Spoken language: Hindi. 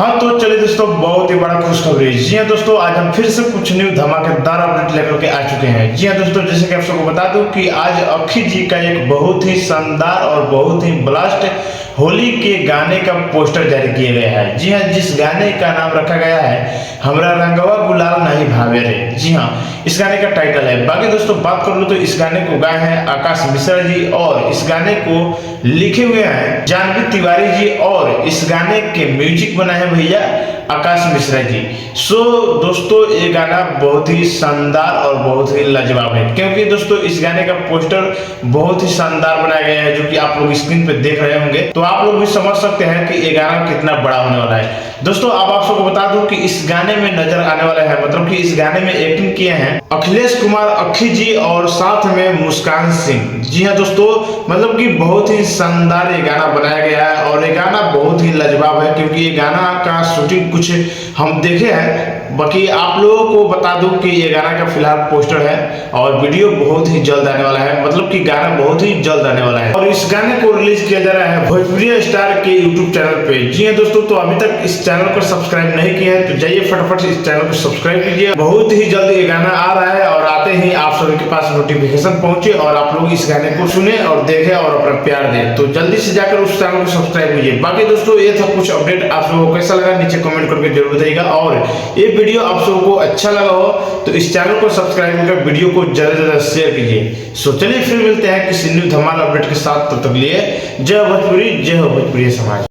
हाँ तो चलिए दोस्तों, बहुत ही बड़ा खुशखबरी। जी हाँ दोस्तों, आज हम फिर से कुछ न्यू धमाकेदार अपडेट लेकर के आ चुके हैं। जी हाँ दोस्तों, जैसे कि आप सबको बता दूं कि आज अक्षय जी का एक बहुत ही शानदार और बहुत ही ब्लास्ट होली के गाने का पोस्टर जारी किया गया है। जी हाँ, जिस गाने का नाम रखा गया है हमरा रंगवा गुलाल नहीं भावे रे। जी हाँ, इस गाने का टाइटल है। बाकी दोस्तों बात कर लो तो इस गाने को गाए हैं आकाश मिश्रा जी और इस गाने को लिखे हुए हैं जानवी तिवारी जी और इस गाने के म्यूजिक बनाए हैं भैया आकाश मिश्रा जी। सो दोस्तों, ये गाना बहुत ही शानदार और बहुत ही लाजवाब है, क्योंकि दोस्तों इस गाने का पोस्टर बहुत ही शानदार बनाया गया है, जो कि आप लोग स्क्रीन पे देख रहे होंगे। तो आप लोग भी समझ सकते हैं कि ये गाना कितना बड़ा होने वाला है। दोस्तों अब आप सबको बता दूं कि इस गाने में नजर आने वाला है, मतलब कि इस गाने में एक्टिंग किए हैं अखिलेश कुमार अक्षय जी और साथ में मुस्कान सिंह। जी हाँ दोस्तों, मतलब कि बहुत ही शानदार ये गाना बनाया गया है और ये गाना बहुत ही लाजवाब है, क्योंकि ये गाना का शूटिंग कुछ हम देखे हैं। बाकी आप लोगों को बता दूं कि ये गाना का फिलहाल पोस्टर है और वीडियो बहुत ही जल्द आने वाला है, मतलब कि गाना बहुत ही जल्द आने वाला है और इस गाने को रिलीज किया जा रहा है भोजपुरी स्टार के यूट्यूब चैनल पे। जी हाँ दोस्तों, तो अभी तक इस चैनल को सब्सक्राइब नहीं किया है तो जाइए फटाफट से इस चैनल को सब्सक्राइब कीजिए। बहुत ही जल्द ये गाना आ रहा है और आते ही आप सभी के पास नोटिफिकेशन पहुंचे और आप लोग इस गाने को सुने और देखें और अपना प्यार दें। तो जल्दी से जाकर उस चैनल को सब्सक्राइब कीजिए। बाकी दोस्तों ये था कुछ अपडेट, आप लोगों को कैसा लगा नीचे कमेंट करके जरूर बताइएगा और ये वीडियो आप सबको को अच्छा लगा हो तो इस चैनल को सब्सक्राइब कर वीडियो को ज्यादा से ज्यादा शेयर कीजिए। सो चलिए फिर मिलते हैं किसी न्यू धमाल अपडेट के साथ, तब तक लिए जय भोजपुरी, जय हो भोजपुरी समाज।